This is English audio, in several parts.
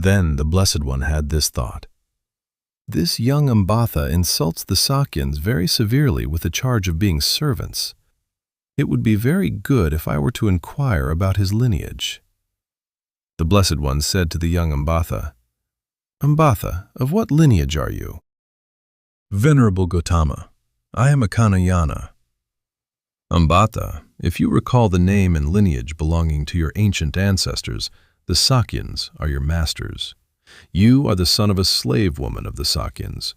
Then the Blessed One had this thought. This young Ambattha insults the Sakyans very severely with the charge of being servants. It would be very good if I were to inquire about his lineage. The Blessed One said to the young Ambattha, Ambattha, of what lineage are you? Venerable Gotama, I am a Kanhayana. Ambattha, if you recall the name and lineage belonging to your ancient ancestors, the Sakyans are your masters. You are the son of a slave woman of the Sakyans.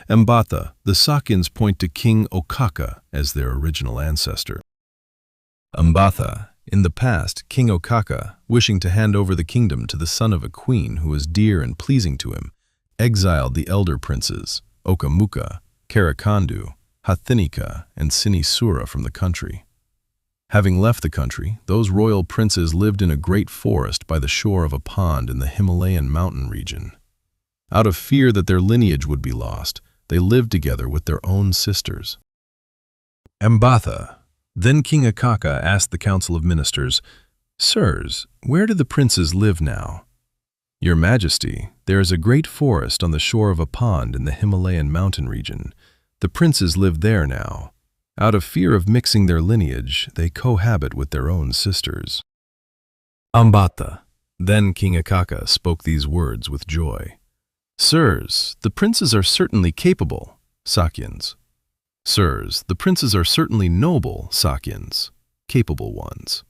Ambattha, the Sakyans point to King Okaka as their original ancestor. Ambattha, in the past, King Okaka, wishing to hand over the kingdom to the son of a queen who was dear and pleasing to him, exiled the elder princes, Okamuka, Karakandu, Hathinika, and Sinisura from the country. Having left the country, those royal princes lived in a great forest by the shore of a pond in the Himalayan mountain region. Out of fear that their lineage would be lost, they lived together with their own sisters. Ambattha, then King Okaka asked the council of ministers, Sirs, where do the princes live now? Your Majesty, there is a great forest on the shore of a pond in the Himalayan mountain region. The princes live there now. Out of fear of mixing their lineage, they cohabit with their own sisters. Ambattha, then King Okaka spoke these words with joy. Sirs, the princes are certainly capable, Sakyans. Sirs, the princes are certainly noble, Sakyans, capable ones.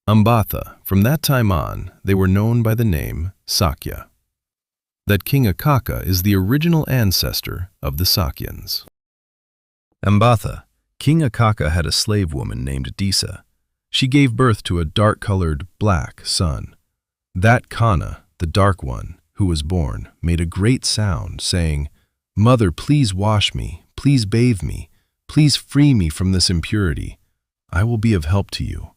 Ambattha, from that time on, they were known by the name Sakya. That King Okaka is the original ancestor of the Sakyans. Ambattha, King Okaka had a slave woman named Dīsa. She gave birth to a dark-colored, black son. That Kana, the dark one, who was born, made a great sound, saying, Mother, please wash me, please bathe me, please free me from this impurity. I will be of help to you.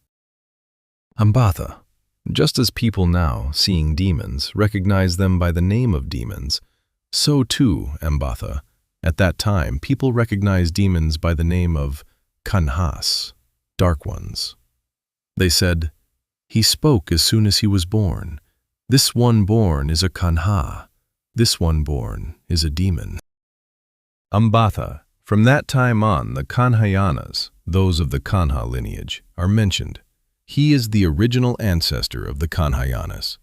Ambattha, just as people now, seeing demons, recognize them by the name of demons, so too, Ambattha, at that time people recognized demons by the name of Kanhas, dark ones. They said, He spoke as soon as he was born. This one born is a Kanha. This one born is a demon. Ambattha, from that time on, the Kanhayanas, those of the Kanha lineage, are mentioned. He is the original ancestor of the Kanhayanas.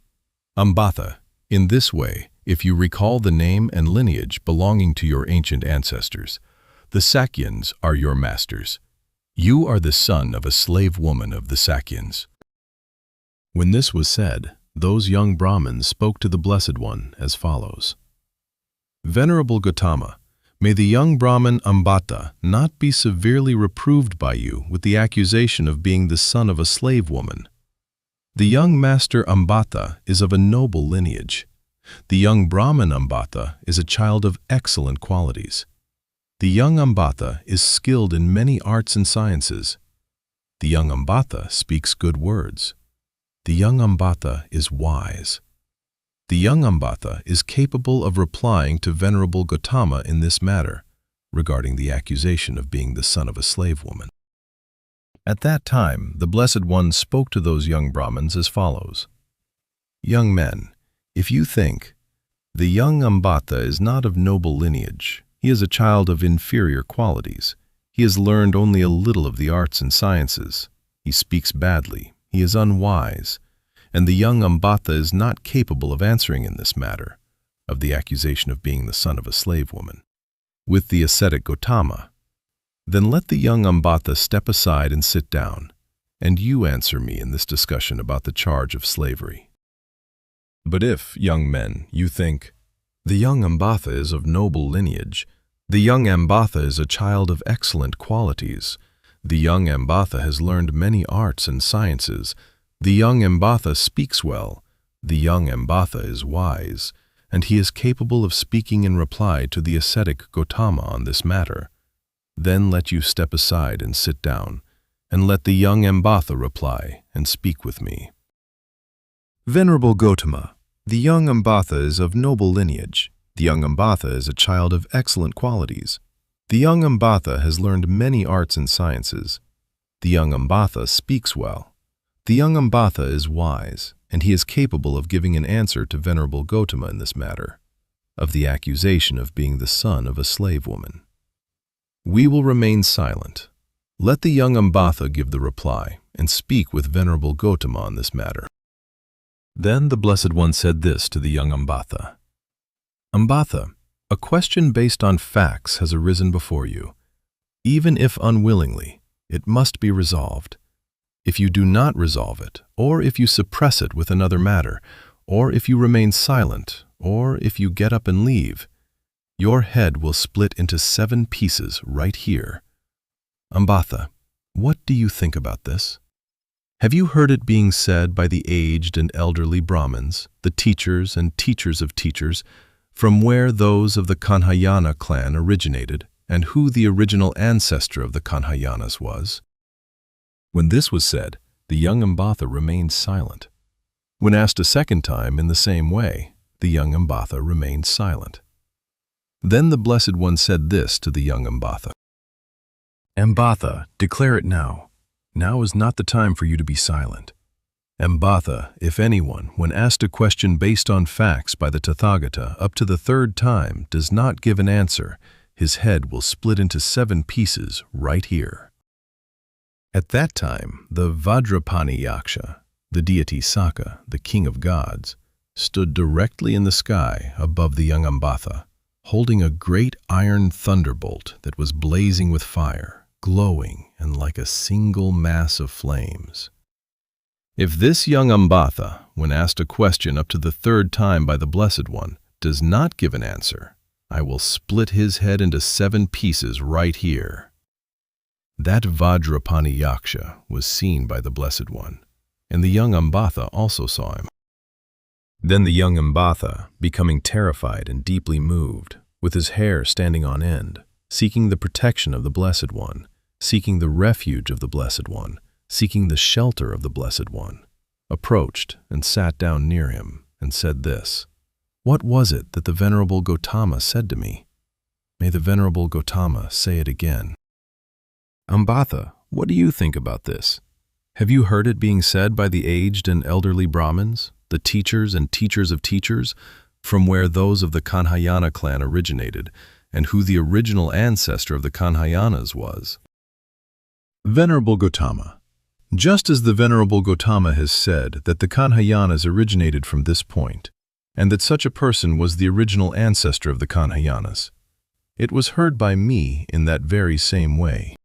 Ambattha, in this way, if you recall the name and lineage belonging to your ancient ancestors, the Sakyans are your masters. You are the son of a slave woman of the Sakyans. When this was said, those young Brahmins spoke to the Blessed One as follows. Venerable Gotama, may the young Brahmin Ambattha not be severely reproved by you with the accusation of being the son of a slave woman. The young Master Ambattha is of a noble lineage. The young Brahmin Ambattha is a child of excellent qualities. The young Ambattha is skilled in many arts and sciences. The young Ambattha speaks good words. The young Ambattha is wise. The young Ambattha is capable of replying to Venerable Gotama in this matter, regarding the accusation of being the son of a slave woman. At that time, the Blessed One spoke to those young Brahmins as follows. Young men, if you think, the young Ambattha is not of noble lineage, he is a child of inferior qualities, he has learned only a little of the arts and sciences, he speaks badly, he is unwise, and the young Ambattha is not capable of answering in this matter, of the accusation of being the son of a slave woman, with the ascetic Gotama. Then let the young Ambattha step aside and sit down, and you answer me in this discussion about the charge of slavery. But if, young men, you think, the young Ambattha is of noble lineage, the young Ambattha is a child of excellent qualities, the young Ambattha has learned many arts and sciences, the young Ambattha speaks well, the young Ambattha is wise, and he is capable of speaking in reply to the ascetic Gotama on this matter, then let you step aside and sit down, and let the young Ambattha reply and speak with me. Venerable Gotama, the young Ambattha is of noble lineage. The young Ambattha is a child of excellent qualities. The young Ambattha has learned many arts and sciences. The young Ambattha speaks well. The young Ambattha is wise. and he is capable of giving an answer to Venerable Gotama in this matter, of the accusation of being the son of a slave woman. We will remain silent. Let the young Ambattha give the reply and speak with Venerable Gotama on this matter." Then the Blessed One said this to the young Ambattha. "Ambattha, a question based on facts has arisen before you. Even if unwillingly, it must be resolved. If you do not resolve it, or if you suppress it with another matter, or if you remain silent, or if you get up and leave, your head will split into 7 pieces right here. Ambattha, what do you think about this? Have you heard it being said by the aged and elderly Brahmins, the teachers and teachers of teachers, from where those of the Kanhayana clan originated, and who the original ancestor of the Kanhayanas was?" When this was said, the young Ambattha remained silent. When asked a second time in the same way, the young Ambattha remained silent. Then the Blessed One said this to the young Ambattha. "Ambattha, declare it now. Now is not the time for you to be silent. Ambattha, if anyone, when asked a question based on facts by the Tathagata up to the 3rd time, does not give an answer, his head will split into 7 pieces right here." At that time, the Vajrapani Yaksha, the deity Sakka, the king of gods, stood directly in the sky above the young Ambattha, holding a great iron thunderbolt that was blazing with fire, glowing and like a single mass of flames. If this young Ambattha, when asked a question up to the 3rd time by the Blessed One, does not give an answer, I will split his head into 7 pieces right here. That Vajrapani Yaksha was seen by the Blessed One, and the young Ambattha also saw him. Then the young Ambattha, becoming terrified and deeply moved, with his hair standing on end, seeking the protection of the Blessed One, seeking the refuge of the Blessed One, seeking the shelter of the Blessed One, approached and sat down near him and said this, "What was it that the Venerable Gotama said to me? May the Venerable Gotama say it again." Ambattha, what do you think about this? Have you heard it being said by the aged and elderly Brahmins, the teachers and teachers of teachers, from where those of the Kanhayana clan originated, and who the original ancestor of the Kanhayanas was? Venerable Gotama, just as the Venerable Gotama has said that the Kanhayanas originated from this point, and that such a person was the original ancestor of the Kanhayanas, it was heard by me in that very same way.